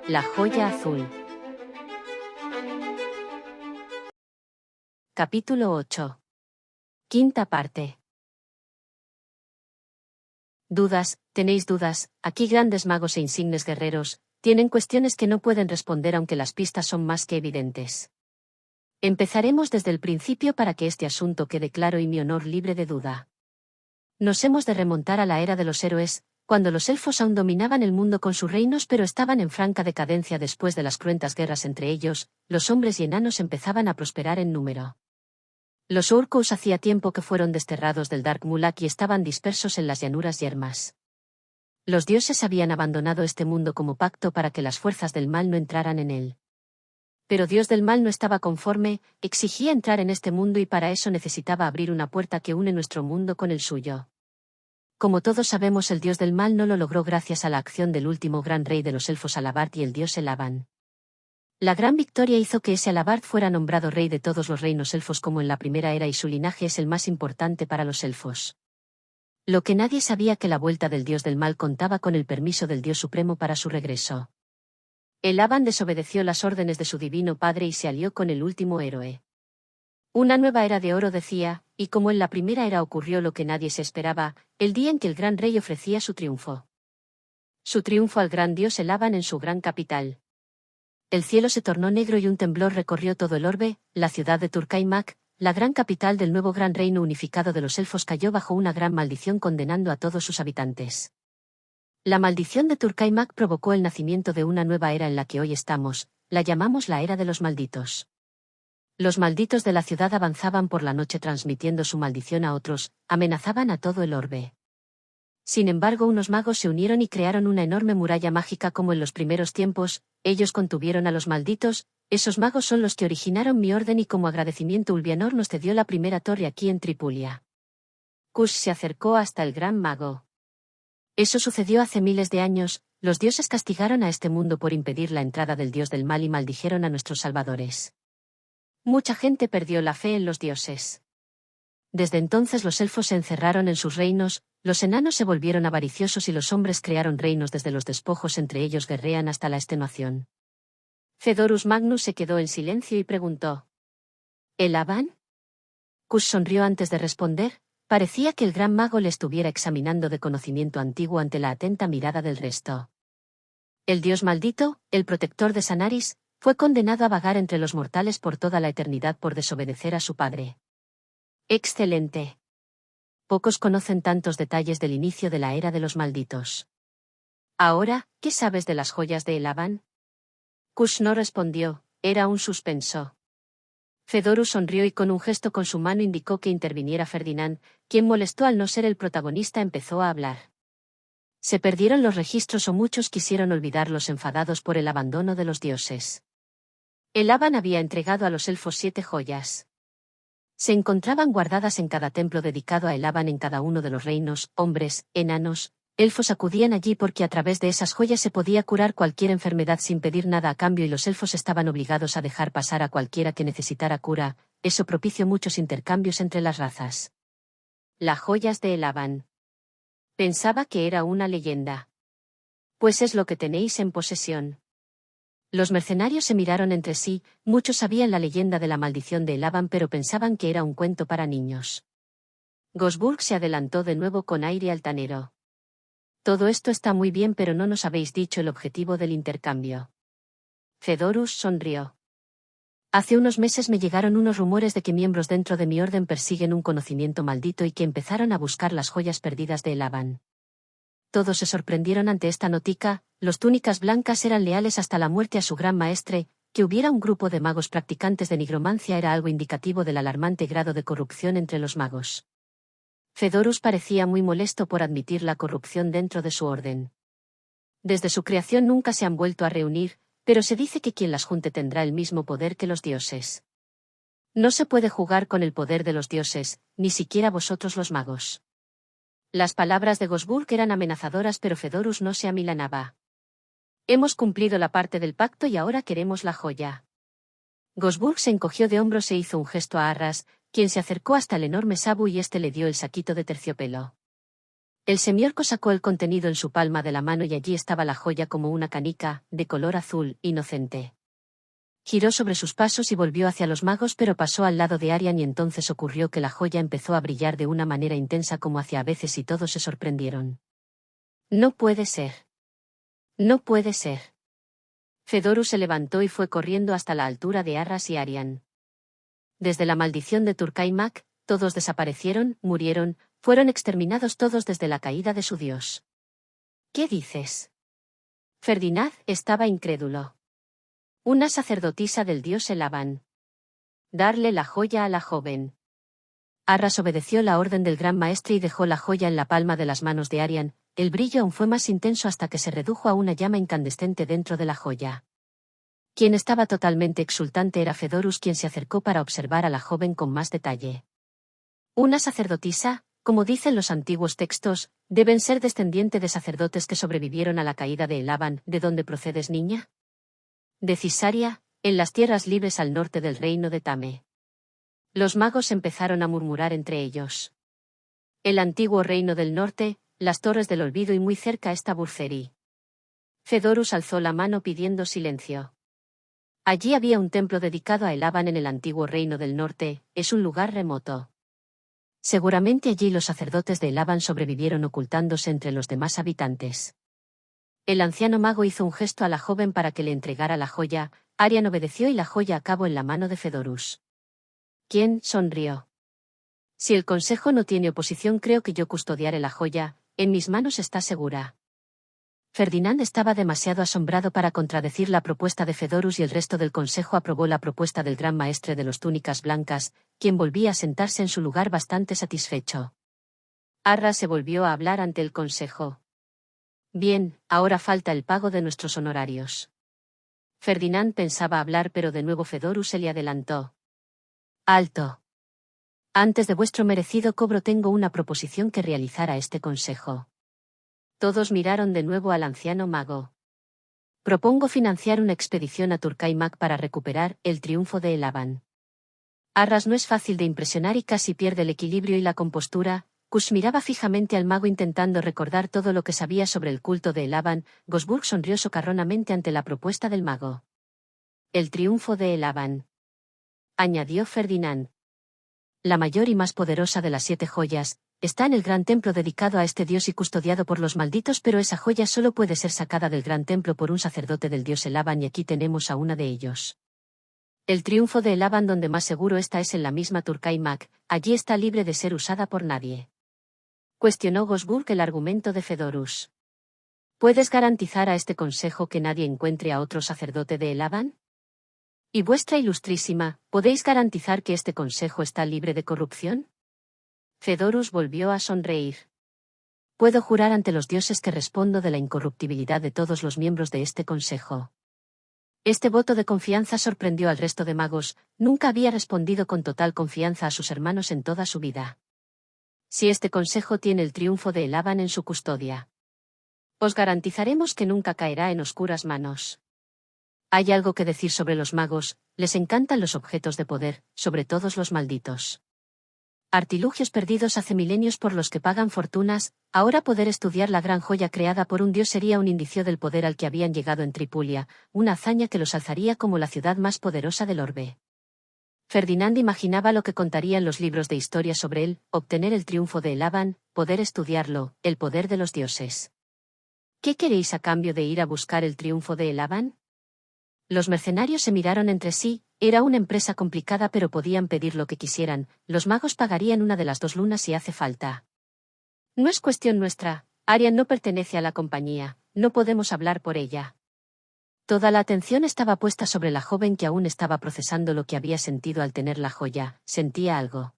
La joya azul. Capítulo 8. Quinta parte. Dudas, tenéis dudas, aquí grandes magos e insignes guerreros, tienen cuestiones que no pueden responder aunque las pistas son más que evidentes. Empezaremos desde el principio para que este asunto quede claro y mi honor libre de duda. Nos hemos de remontar a la era de los héroes, cuando los elfos aún dominaban el mundo con sus reinos pero estaban en franca decadencia después de las cruentas guerras entre ellos, los hombres y enanos empezaban a prosperar en número. Los Orcos hacía tiempo que fueron desterrados del Dark Mulak y estaban dispersos en las llanuras yermas. Los dioses habían abandonado este mundo como pacto para que las fuerzas del mal no entraran en él. Pero Dios del mal no estaba conforme, exigía entrar en este mundo y para eso necesitaba abrir una puerta que une nuestro mundo con el suyo. Como todos sabemos, el dios del mal no lo logró gracias a la acción del último gran rey de los elfos Alabart y el dios Elaban. La gran victoria hizo que ese Alabart fuera nombrado rey de todos los reinos elfos como en la primera era y su linaje es el más importante para los elfos. Lo que nadie sabía que la vuelta del dios del mal contaba con el permiso del dios supremo para su regreso. Elaban desobedeció las órdenes de su divino padre y se alió con el último héroe. Una nueva era de oro decía, y como en la primera era ocurrió lo que nadie se esperaba, el día en que el gran rey ofrecía su triunfo. Su triunfo al gran dios Elaban en su gran capital. El cielo se tornó negro y un temblor recorrió todo el orbe, la ciudad de Turkaimak, la gran capital del nuevo gran reino unificado de los elfos cayó bajo una gran maldición condenando a todos sus habitantes. La maldición de Turkaimak provocó el nacimiento de una nueva era en la que hoy estamos, la llamamos la era de los malditos. Los malditos de la ciudad avanzaban por la noche transmitiendo su maldición a otros, amenazaban a todo el orbe. Sin embargo, unos magos se unieron y crearon una enorme muralla mágica como en los primeros tiempos, ellos contuvieron a los malditos, esos magos son los que originaron mi orden y como agradecimiento Ulvianor nos cedió la primera torre aquí en Tripulia. Kush se acercó hasta el gran mago. Eso sucedió hace miles de años, los dioses castigaron a este mundo por impedir la entrada del dios del mal y maldijeron a nuestros salvadores. Mucha gente perdió la fe en los dioses. Desde entonces los elfos se encerraron en sus reinos, los enanos se volvieron avariciosos y los hombres crearon reinos desde los despojos entre ellos guerrean hasta la extenuación. Fedorus Magnus se quedó en silencio y preguntó: ¿Elaban? Kush sonrió antes de responder, parecía que el gran mago le estuviera examinando de conocimiento antiguo ante la atenta mirada del resto. El dios maldito, el protector de Sanaris, fue condenado a vagar entre los mortales por toda la eternidad por desobedecer a su padre. Excelente. Pocos conocen tantos detalles del inicio de la era de los malditos. Ahora, ¿qué sabes de las joyas de Elaban? Kush no respondió, era un suspenso. Fedorus sonrió y con un gesto con su mano indicó que interviniera Ferdinand, quien molestó al no ser el protagonista empezó a hablar. Se perdieron los registros o muchos quisieron olvidarlos enfadados por el abandono de los dioses. Elaban había entregado a los elfos 7 joyas. Se encontraban guardadas en cada templo dedicado a Elaban en cada uno de los reinos, hombres, enanos, elfos acudían allí porque a través de esas joyas se podía curar cualquier enfermedad sin pedir nada a cambio y los elfos estaban obligados a dejar pasar a cualquiera que necesitara cura, eso propició muchos intercambios entre las razas. Las joyas de Elaban. Pensaba que era una leyenda. Pues es lo que tenéis en posesión. Los mercenarios se miraron entre sí, muchos sabían la leyenda de la maldición de Elaban pero pensaban que era un cuento para niños. Gosburg se adelantó de nuevo con aire altanero. Todo esto está muy bien pero no nos habéis dicho el objetivo del intercambio. Fedorus sonrió. Hace unos meses me llegaron unos rumores de que miembros dentro de mi orden persiguen un conocimiento maldito y que empezaron a buscar las joyas perdidas de Elaban. Todos se sorprendieron ante esta noticia, los túnicas blancas eran leales hasta la muerte a su gran maestre, que hubiera un grupo de magos practicantes de nigromancia era algo indicativo del alarmante grado de corrupción entre los magos. Fedorus parecía muy molesto por admitir la corrupción dentro de su orden. Desde su creación nunca se han vuelto a reunir, pero se dice que quien las junte tendrá el mismo poder que los dioses. No se puede jugar con el poder de los dioses, ni siquiera vosotros los magos. Las palabras de Gosburg eran amenazadoras pero Fedorus no se amilanaba. Hemos cumplido la parte del pacto y ahora queremos la joya. Gosburg se encogió de hombros e hizo un gesto a Arras, quien se acercó hasta el enorme Sabu y éste le dio el saquito de terciopelo. El semiorco sacó el contenido en su palma de la mano y allí estaba la joya como una canica, de color azul, inocente. Giró sobre sus pasos y volvió hacia los magos, pero pasó al lado de Arian y entonces ocurrió que la joya empezó a brillar de una manera intensa como hacía a veces y todos se sorprendieron. No puede ser. No puede ser. Fedorus se levantó y fue corriendo hasta la altura de Arras y Arian. Desde la maldición de Turkaimak, todos desaparecieron, murieron, fueron exterminados todos desde la caída de su dios. ¿Qué dices? Ferdinand estaba incrédulo. Una sacerdotisa del dios Elaban. Darle la joya a la joven. Arras obedeció la orden del gran maestre y dejó la joya en la palma de las manos de Arian. El brillo aún fue más intenso hasta que se redujo a una llama incandescente dentro de la joya. Quien estaba totalmente exultante era Fedorus, quien se acercó para observar a la joven con más detalle. Una sacerdotisa, como dicen los antiguos textos, deben ser descendiente de sacerdotes que sobrevivieron a la caída de Elaban. ¿De dónde procedes, niña? De Cisaria, en las tierras libres al norte del reino de Tame. Los magos empezaron a murmurar entre ellos. El antiguo reino del norte, las torres del olvido y muy cerca está Burceri. Fedorus alzó la mano pidiendo silencio. Allí había un templo dedicado a Elaban en el antiguo reino del norte, es un lugar remoto. Seguramente allí los sacerdotes de Elaban sobrevivieron ocultándose entre los demás habitantes. El anciano mago hizo un gesto a la joven para que le entregara la joya. Arian obedeció y la joya acabó en la mano de Fedorus. ¿Quién? Sonrió. Si el consejo no tiene oposición, creo que yo custodiaré la joya, en mis manos está segura. Ferdinand estaba demasiado asombrado para contradecir la propuesta de Fedorus y el resto del consejo aprobó la propuesta del gran maestre de los túnicas blancas, quien volvía a sentarse en su lugar bastante satisfecho. Arras se volvió a hablar ante el consejo. Bien, ahora falta el pago de nuestros honorarios. Ferdinand pensaba hablar, pero de nuevo Fedorus se le adelantó. Alto. Antes de vuestro merecido cobro tengo una proposición que realizar a este consejo. Todos miraron de nuevo al anciano mago. Propongo financiar una expedición a Turkaimak para recuperar el triunfo de Elaban. Arras no es fácil de impresionar y casi pierde el equilibrio y la compostura. Kush miraba fijamente al mago intentando recordar todo lo que sabía sobre el culto de Elaban. Gosburg sonrió socarronamente ante la propuesta del mago. El triunfo de Elaban, añadió Ferdinand. La mayor y más poderosa de las 7 joyas, está en el gran templo dedicado a este dios y custodiado por los malditos, pero esa joya solo puede ser sacada del gran templo por un sacerdote del dios Elaban y aquí tenemos a una de ellos. El triunfo de Elaban donde más seguro está es en la misma Turkaimak, allí está libre de ser usada por nadie. Cuestionó Gosburg el argumento de Fedorus. ¿Puedes garantizar a este consejo que nadie encuentre a otro sacerdote de Elaban? ¿Y vuestra ilustrísima, podéis garantizar que este consejo está libre de corrupción? Fedorus volvió a sonreír. Puedo jurar ante los dioses que respondo de la incorruptibilidad de todos los miembros de este consejo. Este voto de confianza sorprendió al resto de magos, nunca había respondido con total confianza a sus hermanos en toda su vida. Si este consejo tiene el triunfo de Elaban en su custodia, os garantizaremos que nunca caerá en oscuras manos. Hay algo que decir sobre los magos, les encantan los objetos de poder, sobre todos los malditos. Artilugios perdidos hace milenios por los que pagan fortunas, ahora poder estudiar la gran joya creada por un dios sería un indicio del poder al que habían llegado en Tripulia, una hazaña que los alzaría como la ciudad más poderosa del orbe. Ferdinand imaginaba lo que contarían los libros de historia sobre él, obtener el triunfo de Elaban, poder estudiarlo, el poder de los dioses. ¿Qué queréis a cambio de ir a buscar el triunfo de Elaban? Los mercenarios se miraron entre sí, era una empresa complicada pero podían pedir lo que quisieran, los magos pagarían una de las 2 lunas si hace falta. No es cuestión nuestra, Arian no pertenece a la compañía, no podemos hablar por ella. Toda la atención estaba puesta sobre la joven que aún estaba procesando lo que había sentido al tener la joya, sentía algo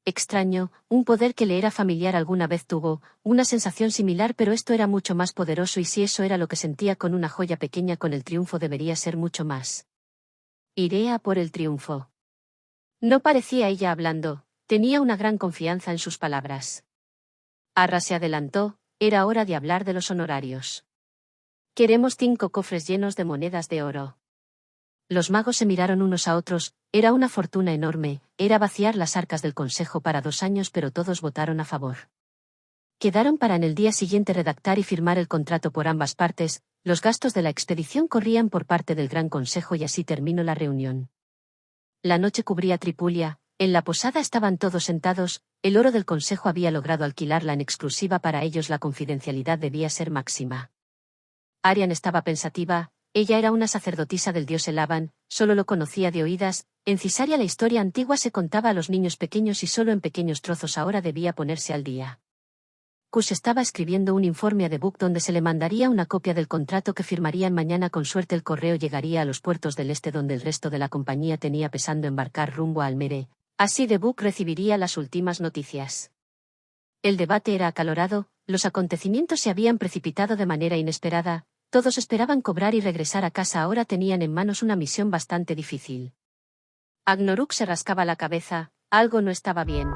extraño, un poder que le era familiar alguna vez tuvo, una sensación similar pero esto era mucho más poderoso y si eso era lo que sentía con una joya pequeña con el triunfo debería ser mucho más. Iré a por el triunfo. No parecía ella hablando, tenía una gran confianza en sus palabras. Arras se adelantó, era hora de hablar de los honorarios. Queremos 5 cofres llenos de monedas de oro. Los magos se miraron unos a otros, era una fortuna enorme, era vaciar las arcas del consejo para 2 años pero todos votaron a favor. Quedaron para en el día siguiente redactar y firmar el contrato por ambas partes. Los gastos de la expedición corrían por parte del Gran Consejo y así terminó la reunión. La noche cubría Tripulia, en la posada estaban todos sentados, el oro del Consejo había logrado alquilarla en exclusiva para ellos, la confidencialidad debía ser máxima. Arian estaba pensativa, ella era una sacerdotisa del dios Elaban, solo lo conocía de oídas. En Cisaria la historia antigua se contaba a los niños pequeños y solo en pequeños trozos, ahora debía ponerse al día. Kush estaba escribiendo un informe a Debug donde se le mandaría una copia del contrato que firmarían mañana. Con suerte el correo llegaría a los puertos del este donde el resto de la compañía tenía pensando embarcar rumbo a Almere. Así Debug recibiría las últimas noticias. El debate era acalorado, los acontecimientos se habían precipitado de manera inesperada, todos esperaban cobrar y regresar a casa, ahora tenían en manos una misión bastante difícil. Agnaruk se rascaba la cabeza, algo no estaba bien.